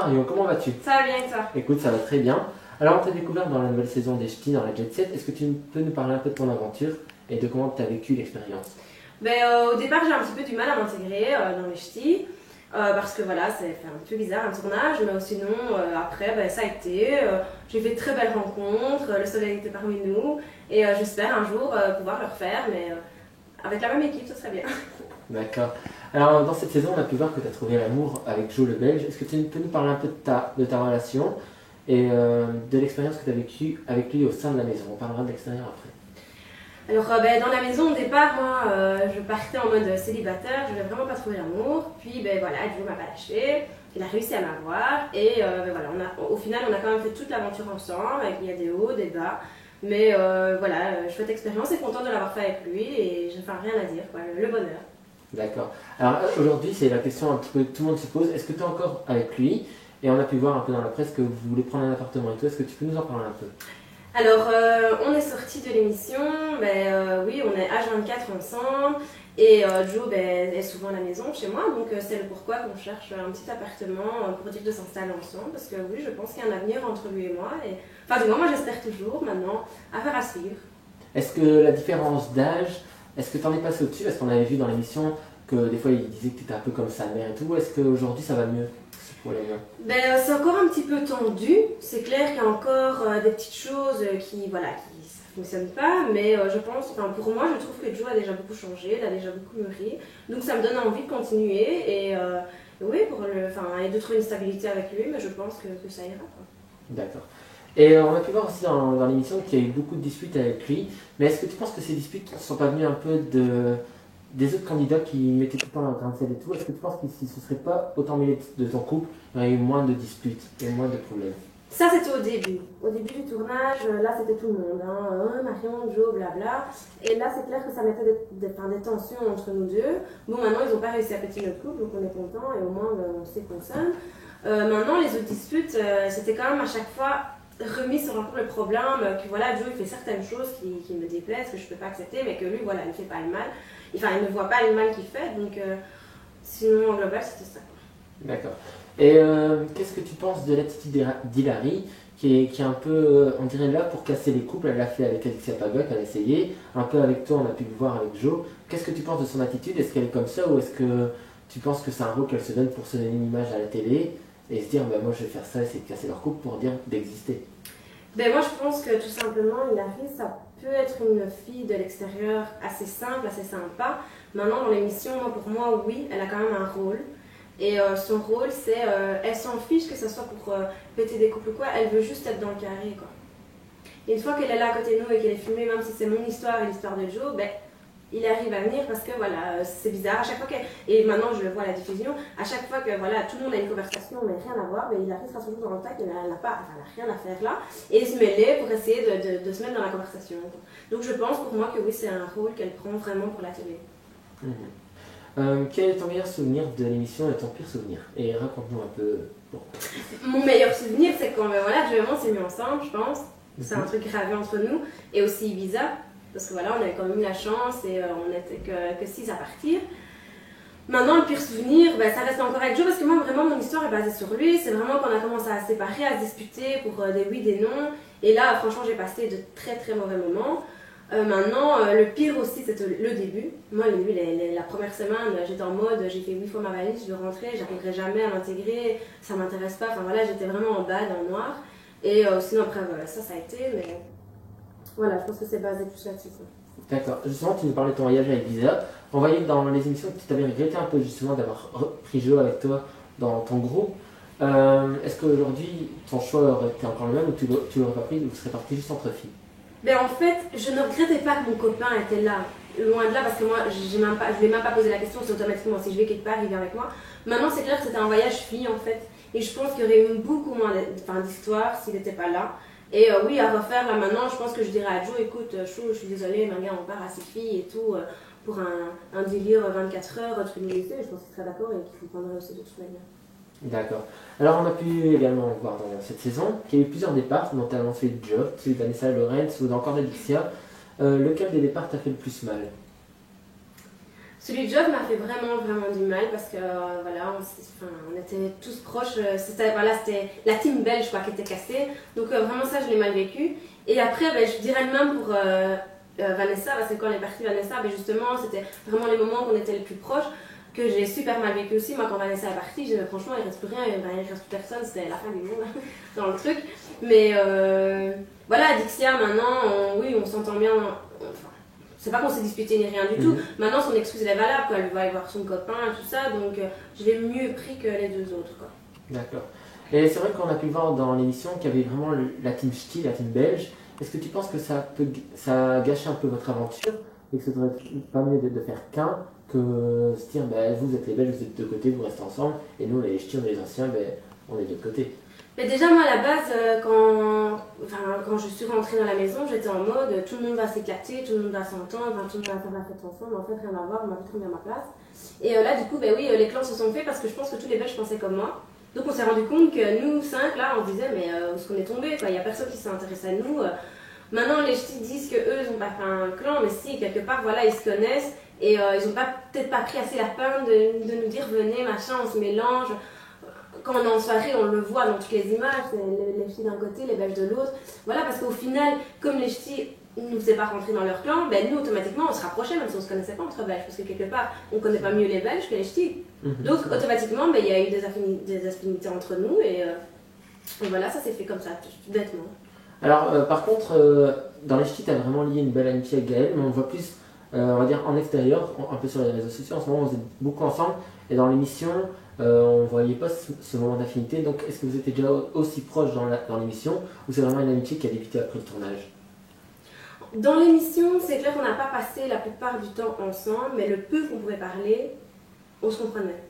Marion, comment vas-tu? Ça va bien et toi? Écoute, ça va très bien. Alors, on t'a découvert dans la nouvelle saison des Ch'tis dans la Jet Set. Est-ce que tu peux nous parler un peu de ton aventure et de comment tu as vécu l'expérience? Au départ, j'ai un petit peu du mal à m'intégrer dans les ch'tis parce que voilà, c'est un peu bizarre un tournage, mais sinon, après, ça a été. J'ai fait de très belles rencontres, le soleil était parmi nous et j'espère un jour pouvoir le refaire, mais avec la même équipe, ce serait bien. D'accord. Alors, dans cette saison, on a pu voir que tu as trouvé l'amour avec Joe le Belge. Est-ce que tu peux nous parler un peu de ta relation et de l'expérience que tu as vécue avec lui au sein de la maison? On parlera de l'extérieur après. Alors, dans la maison, au départ, moi, je partais en mode célibataire, je voulais vraiment pas trouver l'amour. Puis, voilà, Joe m'a pas lâché, il a réussi à m'avoir. Et voilà, au final, on a quand même fait toute l'aventure ensemble, avec il y a des hauts, des bas. Mais voilà, chouette expérience et content de l'avoir fait avec lui et j'ai rien à dire, quoi, le bonheur. D'accord. Alors aujourd'hui, c'est la question un petit peu que tout le monde se pose. Est-ce que tu es encore avec lui? Et on a pu voir un peu dans la presse que vous voulez prendre un appartement et tout. Est-ce que tu peux nous en parler un peu? Alors, on est sorti de l'émission, oui, on est H24 ensemble et Joe est souvent à la maison chez moi, donc c'est le pourquoi qu'on cherche un petit appartement pour dire de s'installer ensemble, parce que oui, je pense qu'il y a un avenir entre lui et moi, enfin du moins moi j'espère toujours, maintenant, affaire à suivre. Est-ce que la différence d'âge, est-ce que tu en es passé au-dessus? Parce qu'on avait vu dans l'émission que des fois il disait que tu étais un peu comme sa mère et tout. Est-ce qu'aujourd'hui ça va mieux pour les gars? C'est encore un petit peu tendu, c'est clair qu'il y a encore des petites choses qui ne fonctionnent pas, mais je pense, pour moi je trouve que Joe a déjà beaucoup changé, il a déjà beaucoup mûri, donc ça me donne envie de continuer et oui, et de trouver une stabilité avec lui, mais je pense que ça ira, quoi. D'accord. Et on a pu voir aussi dans l'émission qu'il y a eu beaucoup de disputes avec lui, mais est-ce que tu penses que ces disputes ne sont pas venues un peu des autres candidats qui mettaient tout le temps un grain de sel et tout? Est-ce que tu penses qu'ils ne se seraient pas autant mêlés de ton couple, il y aurait eu moins de disputes et moins de problèmes? Ça, c'était au début. Au début du tournage, là, c'était tout le monde. Marion, Joe, blabla. Et là, c'est clair que ça mettait des tensions entre nous deux. Bon, maintenant, ils n'ont pas réussi à péter notre couple, donc on est content et au moins, on sait qu'on s'aime. Maintenant, les autres disputes, c'était quand même à chaque fois remis sur encore le problème que voilà, Joe, il fait certaines choses qui me déplaisent, que je ne peux pas accepter, mais que lui, voilà, il ne fait pas le mal. Enfin, il ne voit pas le mal qu'il fait, donc sinon, en global, c'était ça. D'accord. Et qu'est-ce que tu penses de l'attitude d'Hilary qui est un peu, on dirait là pour casser les couples? Elle l'a fait avec Alexia Pagott, elle a essayé. Un peu avec toi, on a pu le voir avec Joe. Qu'est-ce que tu penses de son attitude? Est-ce qu'elle est comme ça ou est-ce que tu penses que c'est un rôle qu'elle se donne pour se donner une image à la télé et se dire moi je vais faire ça, essayer de casser leur couple pour dire d'exister? Moi je pense que tout simplement Hilary ça peut être une fille de l'extérieur assez simple, assez sympa. Maintenant dans l'émission, pour moi oui, elle a quand même un rôle. Et son rôle c'est, elle s'en fiche que ce soit pour péter des couples ou quoi, elle veut juste être dans le carré quoi. Et une fois qu'elle est là à côté de nous et qu'elle est filmée, même si c'est mon histoire et l'histoire de Joe, il arrive à venir parce que voilà, c'est bizarre. À chaque fois et maintenant je le vois à la diffusion, à chaque fois que voilà, tout le monde a une conversation mais rien à voir, il arrive sera toujours dans le tac, elle n'a rien à faire là. Et il se mêlait pour essayer de se mettre dans la conversation. Donc je pense pour moi que oui, c'est un rôle qu'elle prend vraiment pour la télé. Quel est ton meilleur souvenir de l'émission et ton pire souvenir? Et raconte-nous un peu pourquoi. Mon meilleur souvenir, c'est quand voilà, Joe et moi on s'est mis ensemble, je pense. C'est un truc gravé entre nous. Et aussi Ibiza. Parce que voilà, on avait quand même eu la chance et on n'était que 6 à partir. Maintenant, le pire souvenir, ça reste encore avec Joe parce que moi, vraiment, mon histoire est basée sur lui. C'est vraiment qu'on a commencé à se séparer, à se disputer pour des oui, des non. Et là, franchement, j'ai passé de très très mauvais moments. Maintenant, le pire aussi, c'était le début. Moi, le début, la première semaine, j'étais en mode, j'ai fait 8 fois ma valise, je veux rentrer, j'arriverai jamais à m'intégrer, ça m'intéresse pas. Enfin voilà, j'étais vraiment en bas, dans le noir. Et sinon, après, ça a été, mais voilà, je pense que c'est basé plus là-dessus. D'accord. Justement, tu nous parlais de ton voyage à Ibiza. On voyait dans les émissions que tu t'avais regretté un peu justement d'avoir pris Joe avec toi dans ton groupe. Est-ce qu'aujourd'hui, ton choix aurait été encore le même ou tu l'aurais pas pris ou tu serais parti juste entre filles? En fait, je ne regrettais pas que mon copain était là. Loin de là, parce que moi, je ne lui ai même pas posé la question, c'est automatiquement, si je vais quelque part, il vient avec moi. Maintenant, c'est clair que c'était un voyage fille en fait. Et je pense qu'il y aurait eu beaucoup moins d'histoire s'il n'était pas là. Et oui, à refaire, là maintenant, je pense que je dirais à Joe, écoute, chou, je suis désolée, mais regarde, on part à 6 filles et tout, pour un délire 24 heures, truc militaire, je pense qu'il serait d'accord et qu'il comprendrait aussi de toute manière. D'accord. Alors on a pu également voir dans cette saison qu'il y a eu plusieurs départs, notamment celui de Joe, celui d'Anessa Lorenz ou encore d'Alicia. Lequel des départs t'a fait le plus mal? Celui de Job m'a fait vraiment, vraiment du mal parce que voilà, on était tous proches. C'était la team belge quoi, qui était cassée. Donc vraiment ça, je l'ai mal vécu. Et après, ben, je dirais le même pour Vanessa, parce que quand elle est partie, Vanessa, ben, justement, c'était vraiment les moments où on était les plus proches que j'ai super mal vécu aussi. Moi, quand Vanessa est partie, j'ai dit franchement, il ne reste plus rien, il ne reste plus personne, c'était la fin du monde dans le truc. Mais voilà, Dixia, maintenant, oui, on s'entend bien. C'est pas qu'on s'est disputé ni rien du tout. Maintenant, son excuse elle est valable, quoi. Elle va aller voir son copain et tout ça, donc je l'ai mieux pris que les deux autres. D'accord. Et c'est vrai qu'on a pu voir dans l'émission qu'il y avait vraiment la team ch'ti, la team belge. Est-ce que tu penses que ça gâche un peu votre aventure et que ce serait pas mieux de faire qu'un que se dire ben, vous êtes les Belges, vous êtes de deux côtés, vous restez ensemble, et nous les ch'tis, on est les anciens, ben, on est de l'autre côté. Mais déjà, moi, à la base, quand je suis rentrée dans la maison, j'étais en mode tout le monde va s'éclater, tout le monde va s'entendre, tout le monde va faire la fête ensemble. En fait, rien à voir, on m'a très bien ma place. Et là, du coup, ben oui, les clans se sont faits parce que je pense que tous les Belges pensaient comme moi. Donc, on s'est rendu compte que nous, 5, là, on se disait, mais où est-ce qu'on est tombé? Il n'y a personne qui s'est intéressé à nous. Maintenant, les ch'tis disent qu'eux, ils n'ont pas fait un clan, mais si, quelque part, voilà, ils se connaissent. Et ils n'ont peut-être pas pris assez la peine de nous dire, venez, machin, on se mélange. Quand on est en soirée, on le voit dans toutes les images, les ch'tis d'un côté, les belges de l'autre. Voilà, parce qu'au final, comme les ch'tis ne nous faisaient pas rentrer dans leur clan, ben nous, automatiquement, on se rapprochait, même si on ne se connaissait pas entre belges. Parce que quelque part, on ne connaît pas mieux les belges que les ch'tis. Donc, automatiquement, ben, il y a eu des affinités entre nous. Et voilà, ça s'est fait comme ça, tout bêtement. Alors, par contre, dans les ch'tis, tu as vraiment lié une belle amitié avec Gaël, mais on voit plus, on va dire, en extérieur, un peu sur les réseaux sociaux. En ce moment, on faisait beaucoup ensemble. Et dans l'émission, on ne voyait pas ce moment d'affinité. Donc, est-ce que vous étiez déjà aussi proches dans l'émission ou c'est vraiment une amitié qui a débuté après le tournage? Dans l'émission, c'est clair qu'on n'a pas passé la plupart du temps ensemble, mais le peu qu'on pouvait parler, on se comprenait.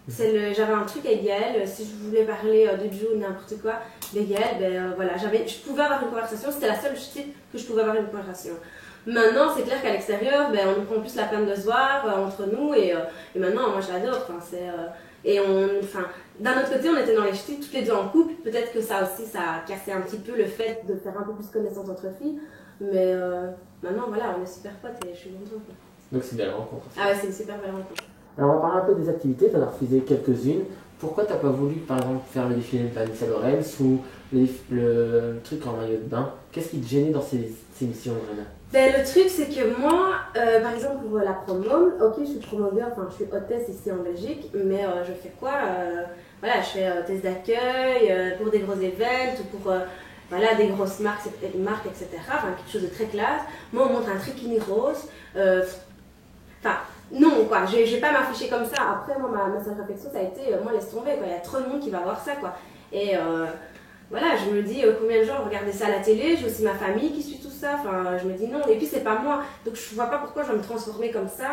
J'avais un truc avec Gaël, si je voulais parler de Joe ou n'importe quoi, mais Gaël, voilà, je pouvais avoir une conversation, c'était la seule chose que je pouvais avoir une conversation. Maintenant, c'est clair qu'à l'extérieur, on nous prend plus la peine de se voir entre nous, et maintenant, moi je l'adore. D'un autre côté, on était dans les ch'tis, toutes les deux en couple, peut-être que ça aussi, ça a cassé un petit peu le fait de faire un peu plus connaissance entre filles, mais maintenant, voilà, on est super potes et je suis contente. Donc c'est une belle rencontre. Ah ouais, c'est une super belle rencontre. Alors on va parler un peu des activités, tu en as refusé quelques-unes. Pourquoi tu n'as pas voulu par exemple faire le défilé de Vanessa Lorenz ou le truc en maillot de bain? Qu'est-ce qui te gênait dans ces missions vraiment? Le truc c'est que moi, par exemple pour la promo, ok je suis promoteur, enfin je suis hôtesse ici en Belgique, mais je fais quoi? Voilà, je fais hôtesse d'accueil pour des gros événements ou pour voilà, des grosses marques, etc. Enfin quelque chose de très classe. Moi on montre un trikini rose. Enfin, non, quoi, je vais pas m'afficher comme ça. Après, moi, ma seule réflexion, ça a été, moi, laisse tomber, quoi. Il y a trop de monde qui va voir ça, quoi. Et voilà, je me dis, combien de gens regardent ça à la télé, j'ai aussi ma famille qui suit tout ça, enfin, je me dis non. Et puis, c'est pas moi, donc je vois pas pourquoi je vais me transformer comme ça.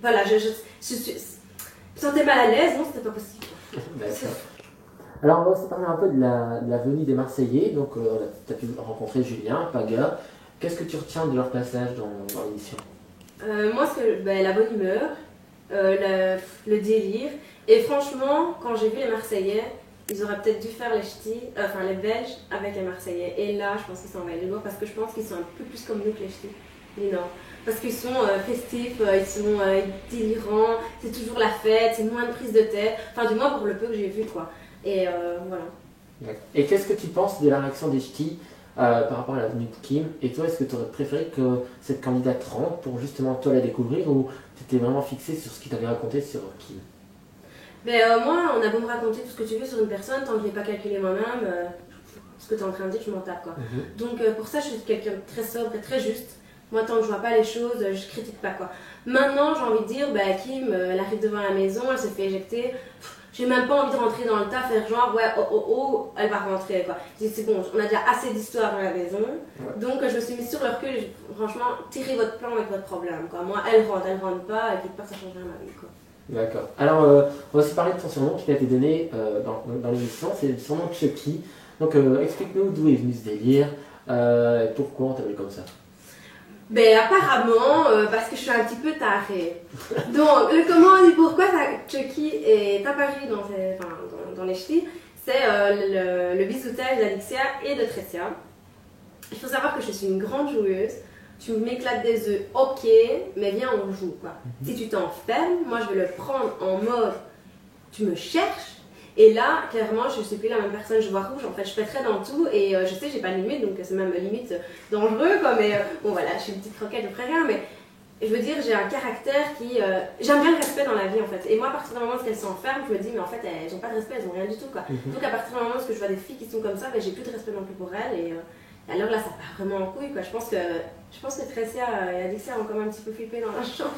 Voilà, je me sentais mal à l'aise, non, c'était pas possible. D'accord. Alors, on va aussi parler un peu de la venue des Marseillais. Donc, tu as pu rencontrer Julien, Paga. Qu'est-ce que tu retiens de leur passage dans l'émission? Moi, la bonne humeur, le délire. Et franchement, quand j'ai vu les Marseillais, ils auraient peut-être dû faire les ch'tis, les Belges avec les Marseillais. Et là, je pense qu'ils sont envahis de lourd parce que je pense qu'ils sont un peu plus comme nous que les ch'tis du Nord. Parce qu'ils sont festifs, ils sont délirants, c'est toujours la fête, c'est moins de prise de tête. Enfin, du moins pour le peu que j'ai vu, quoi. Et voilà. Et qu'est-ce que tu penses de la réaction des ch'tis par rapport à la venue de Kim? Et toi, est-ce que tu aurais préféré que cette candidate rentre pour justement toi la découvrir ou tu étais vraiment fixé sur ce qu'il t'avait raconté sur Kim? Moi, on a beau me raconter tout ce que tu veux sur une personne, tant que je n'ai pas calculé moi-même, ce que tu es en train de dire, je m'en tape, quoi. Donc pour ça, je suis quelqu'un de très sobre et très juste. Moi, tant que je vois pas les choses, je critique pas, quoi. Maintenant, j'ai envie de dire, Kim, elle arrive devant la maison, elle se fait éjecter. J'ai même pas envie de rentrer dans le tas, faire genre, ouais, oh, elle va rentrer, quoi. Je dis, c'est bon, on a déjà assez d'histoires dans la maison. Ouais. Donc, je me suis mise sur le recul, franchement, tirez votre plan avec votre problème, quoi. Moi, elle rentre pas, et quelque part, ça change rien à ma vie, quoi. D'accord. Alors, on va aussi parler de ton surnom qui t'a été donné dans l'émission, c'est le surnom de Chucky. Donc, explique-nous d'où est venu ce délire, et pourquoi on t'appelle comme ça. Apparemment, parce que je suis un petit peu tarée. Donc, comment on dit pourquoi Chucky est apparu dans les ch'tis, c'est le bisoutage d'Alexia et de Tressia. Il faut savoir que je suis une grande joueuse. tu m'éclates des œufs, ok, mais viens, on joue, quoi. Si tu t'enfermes, moi, je vais le prendre en mode, tu me cherches, et là, clairement, je ne suis plus la même personne, je vois rouge, en fait, je pèterai dans tout, et je sais, j'ai pas de limite, donc c'est même limite dangereux, quoi, mais bon, voilà, je suis une petite croquette, je ferai rien, mais je veux dire, j'ai un caractère qui... j'aime bien le respect dans la vie, en fait, et moi, à partir du moment où elles s'enferment, je me dis, mais en fait, elles n'ont pas de respect, elles n'ont rien du tout, quoi. Donc, à partir du moment où je vois des filles qui sont comme ça, ben, j'ai plus de respect non plus pour elles, et alors là, ça part vraiment en couille, quoi. Je pense que Tressia et Alexia ont quand même un petit peu flippé dans la chambre.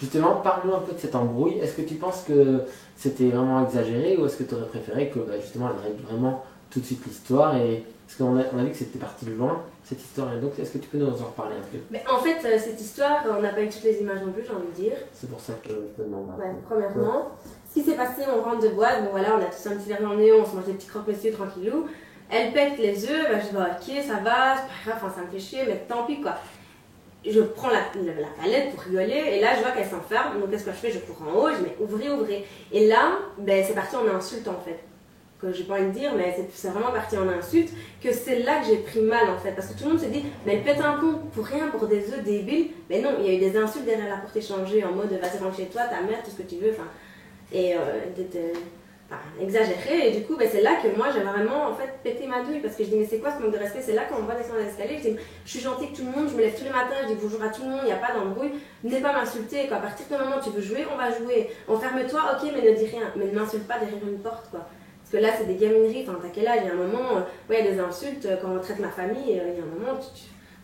Justement, parle-nous un peu de cette embrouille. Est-ce que tu penses que c'était vraiment exagéré ou est-ce que tu aurais préféré que justement elle règle vraiment tout de suite l'histoire et... Parce qu'on a vu que c'était parti de loin, cette histoire, et donc est-ce que tu peux nous en reparler un peu? Mais en fait, cette histoire, on n'a pas eu toutes les images non plus, j'ai envie de dire. C'est pour ça que je te demande. Ouais, premièrement, ce qui s'est passé, on rentre de boîte, bon voilà, on a tous un petit verre dans le nez, on se mange des petits croque-monsieur tranquillou. Elle pète les œufs, ben, je dis ok, ça va, c'est pas grave, ça me fait chier, mais tant pis quoi. Je prends la palette pour rigoler, et là je vois qu'elle s'enferme, donc qu'est-ce que je fais? Je cours en haut, je mets ouvrez. Et là, ben, c'est parti en insulte en fait. Que j'ai pas envie de dire, mais c'est vraiment parti en insulte, que c'est là que j'ai pris mal en fait, parce que tout le monde se dit, mais elle pète un pont pour rien, pour des œufs débiles, mais non, il y a eu des insultes derrière la porte échangée, en mode vas-y rentre chez toi, ta mère, tout ce que tu veux, enfin, et exagéré, et du coup, ben, c'est là que moi j'ai vraiment en fait pété ma douille, parce que je dis, mais c'est quoi ce manque de respect? C'est là quand on va descendre l'escalier, je dis, je suis gentille que tout le monde, je me lève tous les matins, je dis bonjour à tout le monde, il n'y a pas d'embrouille, venez pas m'insulter, quoi. À partir du moment où tu veux jouer, on va jouer, enferme-toi, ok, mais ne dis rien, mais ne m'insulte pas derrière une porte, quoi. Parce que là, c'est des gamineries, enfin, t'as quel âge? Il y a un moment, ouais, il y a des insultes, quand on traite ma famille, il y a un moment,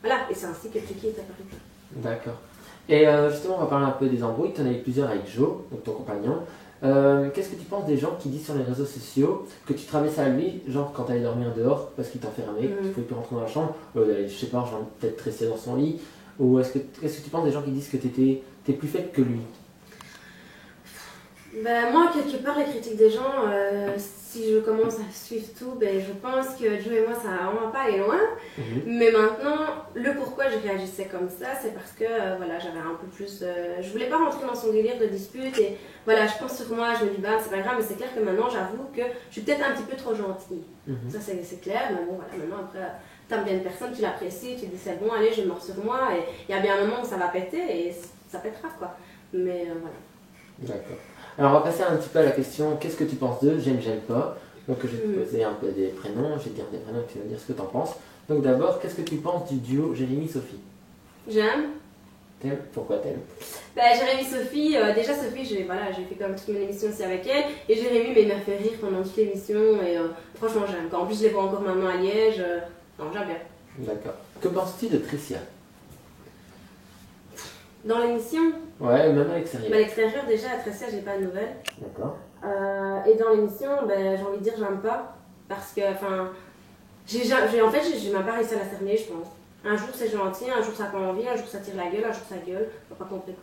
voilà, et c'est ainsi que tu quittes ta Paris. D'accord. Et justement, on va parler un peu des embrouilles. Tu en as eu plusieurs avec Joe, donc ton compagnon. Qu'est-ce que tu penses des gens qui disent sur les réseaux sociaux que tu travaillais à lui, genre quand tu allais dormir dehors parce qu'il t'enfermait, que tu pouvais plus rentrer dans la chambre, je sais pas, genre peut-être rester dans son lit, ou qu'est-ce que tu penses des gens qui disent que t'es plus faible que lui? Ben, moi, quelque part, les critiques des gens, si je commence à suivre tout, ben, je pense que Joe et moi, ça va vraiment pas aller loin. Mais maintenant, le pourquoi je réagissais comme ça, c'est parce que voilà, j'avais un peu plus. Je voulais pas rentrer dans son délire de dispute et voilà, je pense sur moi, je me dis, bah, c'est pas grave, mais c'est clair que maintenant, j'avoue que je suis peut-être un petit peu trop gentille. Ça, c'est clair, mais bon, voilà, maintenant, après, t'aimes bien une personne, tu l'apprécies, tu dis, c'est bon, allez, je mords sur moi, et il y a bien un moment où ça va péter et ça pètera, quoi. Mais voilà. D'accord. Alors on va passer un petit peu à la question, qu'est-ce que tu penses d'eux? J'aime, j'aime pas. Donc je vais te poser un peu des prénoms, je vais te dire des prénoms et tu vas me dire ce que tu en penses. Donc d'abord, qu'est-ce que tu penses du duo Jérémy-Sophie? J'aime. T'aimes? Pourquoi t'aimes? Bah, Jérémy-Sophie, déjà Sophie, j'ai fait comme toute mon émission aussi avec elle. Et Jérémy, il m'a fait rire pendant toute l'émission et franchement j'aime. En plus je les vois encore maintenant à Liège, non j'aime bien. D'accord. Que penses-tu de Tricia? Dans l'émission? Ouais, même à l'extérieur. Bah, à l'extérieur, déjà, à Tressia, j'ai pas de nouvelles. D'accord. Et dans l'émission, bah, j'ai envie de dire, j'aime pas. Parce que, enfin, j'ai même pas réussi à la cerner, je pense. Un jour c'est gentil, un jour ça n'a pas envie, un jour ça tire la gueule, un jour ça gueule. J'ai pas compris quoi.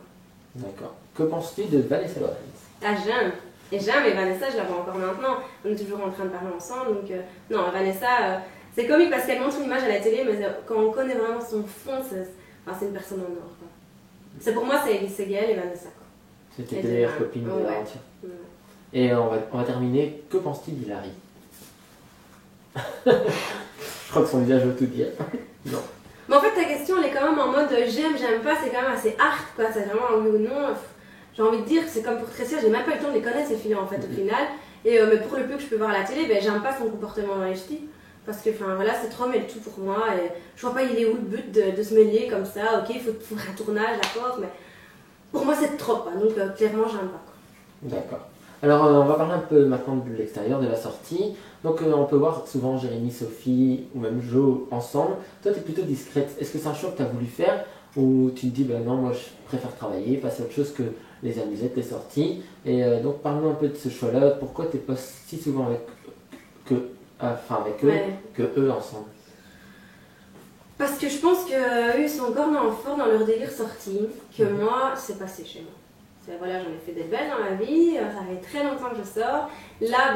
D'accord. Que penses-tu de Vanessa Lorenz? Ah, j'aime. Et j'aime, et Vanessa, je la vois encore maintenant. On est toujours en train de parler ensemble. Donc, non, Vanessa, c'est comique parce qu'elle montre une image à la télé, mais quand on connaît vraiment son fond, c'est une personne en or. Quoi. C'est pour moi, c'est Elise Segal et Vanessa. C'était tes meilleures copines de l'aventure. Ouais. Et on va terminer. Que penses-tu d'Hilary? Je crois que son visage veut tout dire. Non. Mais en fait, ta question, elle est quand même en mode j'aime, j'aime pas, c'est quand même assez hard, quoi. C'est vraiment un oui ou non. J'ai envie de dire que c'est comme pour Tressia, j'ai même pas eu le temps de les connaître, ces filles, en fait, au final. Et mais pour le peu que je peux voir à la télé, ben, j'aime pas son comportement dans les ch'tis. Parce que, enfin, voilà, c'est trop mêle tout pour moi. Et je vois pas, il est où le but de se mêler comme ça. Ok, il faut faire un tournage, d'accord, mais pour moi, c'est trop, quoi. Donc, clairement, j'aime pas, quoi. D'accord. Alors, on va parler un peu maintenant de l'extérieur, de la sortie. Donc, on peut voir souvent Jérémy, Sophie ou même Jo ensemble. Toi, tu es plutôt discrète. Est-ce que c'est un choix que tu as voulu faire ou tu te dis, ben non, moi, je préfère travailler, passer à autre chose que les amusettes, les sorties. Et donc, parle-nous un peu de ce choix-là. Pourquoi tu n'es pas si souvent avec eux que eux ensemble? Parce que je pense qu'eux, ils sont encore forts dans leur délire sorti, que moi, c'est passé chez moi. Voilà, j'en ai fait des belles dans ma vie, ça fait très longtemps que je sors. Là,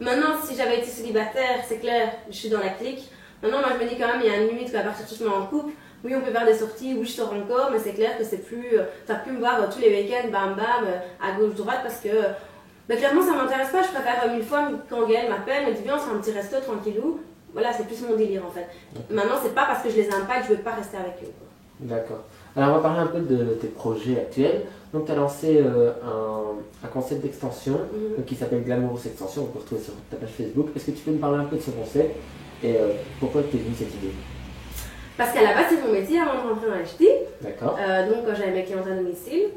maintenant, si j'avais été célibataire, c'est clair, je suis dans la clique. Maintenant, moi, je me dis quand même, il y a une limite qu'à partir de ce moment en couple, oui, on peut faire des sorties, oui, je sors encore, mais c'est clair que c'est plus. Tu vas plus me voir tous les week-ends, bam bam, à gauche, droite, parce que. Clairement, ça m'intéresse pas, je préfère 1000 fois quand Gaëlle m'appelle, me dit, viens, on se fait un petit resto tranquillou. voilà, c'est plus mon délire en fait. Maintenant, c'est pas parce que je les aime pas que je veux pas rester avec eux. D'accord. Alors, on va parler un peu de tes projets actuels. Donc, tu as lancé un concept d'extension qui s'appelle Glamorous Extension. On peut retrouver sur ta page Facebook. Est-ce que tu peux me parler un peu de ce concept et pourquoi t'es venue cette idée? Parce qu'à la base, c'est mon métier avant de rentrer dans l'HT. D'accord. Donc, j'avais mes clients à domicile.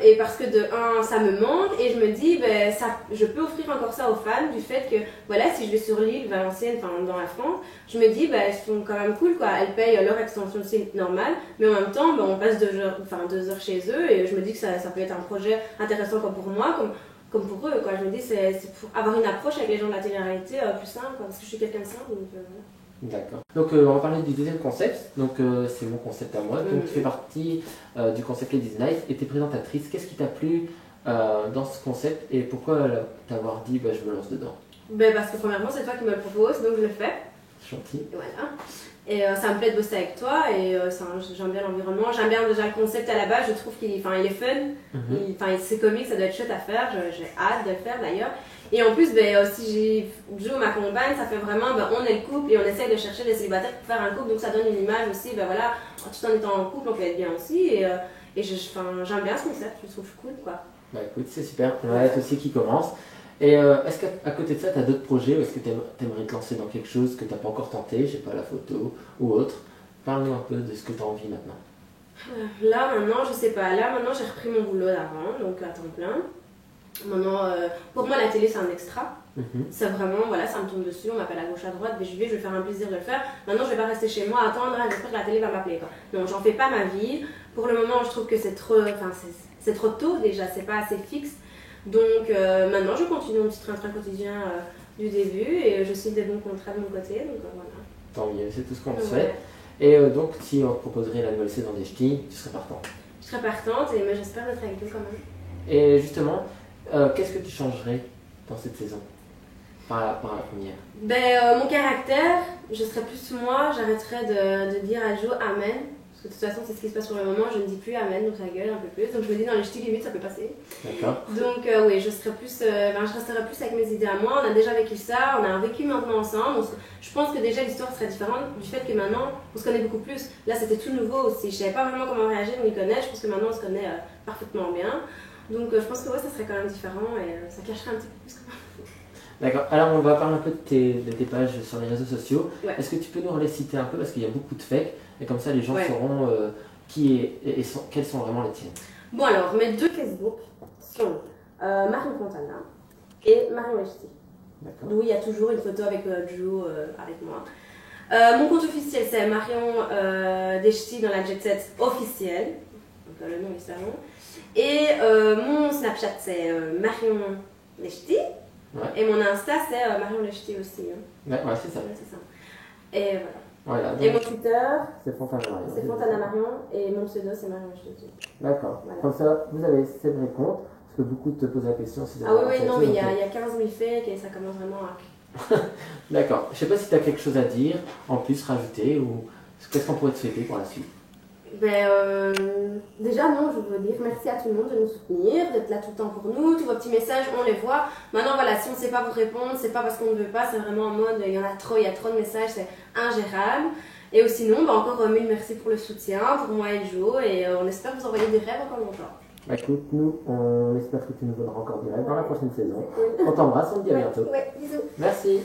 Et parce que de un, ça me manque et je me dis, ben, je peux offrir encore ça aux femmes du fait que, voilà, si je vais sur l'île Valenciennes, enfin dans la France, je me dis, ben, elles sont quand même cool, quoi. Elles payent leur extension de site normale, mais en même temps, ben, on passe 2 heures chez eux et je me dis que ça peut être un projet intéressant comme pour moi, comme pour eux, quoi. Je me dis, c'est pour avoir une approche avec les gens de la télé-réalité plus simple, quoi, parce que je suis quelqu'un de simple, donc voilà. D'accord. Donc on va parler du deuxième concept. Donc c'est mon concept à moi. Donc tu fais partie du concept Ladies Night et tu es présentatrice. Qu'est-ce qui t'a plu dans ce concept et pourquoi t'avoir dit je me lance dedans? Ben parce que premièrement c'est toi qui me le proposes donc je le fais. Gentil. Et voilà. Et ça me plaît de bosser avec toi et j'aime bien l'environnement. J'aime bien déjà le concept à la base. Je trouve qu'il est fun. C'est comique, ça doit être chouette à faire. J'ai hâte de le faire d'ailleurs. Et en plus, si Joe m'accompagne, ça fait vraiment, on est le couple et on essaye de chercher des célibataires pour faire un couple, donc ça donne une image aussi, voilà, tout en étant en couple, on peut être bien aussi. Et j'aime bien ce concept, je le trouve cool, quoi. Bah écoute, c'est super, on va être aussi qui commence. Et est-ce qu'à côté de ça, tu as d'autres projets ou est-ce que tu aimerais te lancer dans quelque chose que tu n'as pas encore tenté, je sais pas, la photo ou autre? Parle-nous un peu de ce que tu as envie maintenant. Là, maintenant, je sais pas, là, maintenant, j'ai repris mon boulot d'avant, donc à temps plein. Maintenant, pour moi, la télé, c'est un extra. C'est vraiment, voilà, ça me tombe dessus, on m'appelle à gauche, à droite, mais je vais faire un plaisir de le faire. Maintenant, je vais pas rester chez moi à attendre, j'espère que la télé va m'appeler, quoi. Non, j'en fais pas ma vie. Pour le moment, je trouve que c'est trop tôt déjà, c'est pas assez fixe. Donc, maintenant, je continue mon petit train-train quotidien du début et je signe des bons contrats de mon côté, donc voilà. Tant mieux, c'est tout ce qu'on te souhaite. Et donc, si on te proposerait la nouvelle saison des Ch'tis, tu serais partante? Je serais partante, mais j'espère être avec eux quand même. Et justement, qu'est-ce que tu changerais dans cette saison par la première? Mon caractère, je serais plus moi, j'arrêterais de dire à Joe Amen. Parce que de toute façon, c'est ce qui se passe pour le moment, je ne dis plus Amen, donc ça gueule un peu plus. Donc je me dis dans les ch'tis limite, ça peut passer. D'accord. Donc oui, je resterai plus avec mes idées à moi. On a déjà vécu ça, on a vécu maintenant ensemble. Je pense que déjà l'histoire serait différente du fait que maintenant, on se connaît beaucoup plus. Là, c'était tout nouveau aussi. Je ne savais pas vraiment comment réagir, on y connaît. Je pense que maintenant, on se connaît parfaitement bien. Donc je pense que ça serait quand même différent et ça cacherait un petit peu plus quand même. D'accord, alors on va parler un peu de tes pages sur les réseaux sociaux. Ouais. Est-ce que tu peux nous les citer un peu parce qu'il y a beaucoup de fakes et comme ça les gens sauront quels sont vraiment les tiens. Bon alors, mes deux Facebook sont Marion Fontana et Marion Lechty. D'où il y a toujours une photo avec Joe avec moi. Mon compte officiel c'est Marion Lechty dans la Jet Set officielle, donc le nom est salon. Et mon Snapchat c'est Marion Lechty. Ouais. Et mon Insta c'est Marion Lechty aussi. Hein. Ouais, c'est ça. Ouais, c'est ça. Et voilà. Donc, et mon Twitter c'est Fontana Marion. C'est Fontana Marion et mon pseudo c'est Marion Lechty. D'accord. Voilà. Comme ça, vous avez 7 réponses. Parce que beaucoup te posent la question. Ah oui, non, mais il y a 15 000 fakes et ça commence vraiment à... D'accord. Je sais pas si tu as quelque chose à dire, en plus rajouter ou qu'est-ce qu'on pourrait te souhaiter pour la suite? Déjà non, je veux dire merci à tout le monde de nous soutenir, d'être là tout le temps pour nous, tous vos petits messages, on les voit. Maintenant voilà, si on ne sait pas vous répondre, c'est pas parce qu'on ne veut pas, c'est vraiment en mode il y en a trop, il y a trop de messages, c'est ingérable. Et sinon, encore mille merci pour le soutien, pour moi et Joe, et on espère vous envoyer des rêves encore longtemps. Écoute, nous, on espère que tu nous donneras encore des rêves dans la prochaine saison. On t'embrasse, on te dit à bientôt. Ouais, bisous. Merci.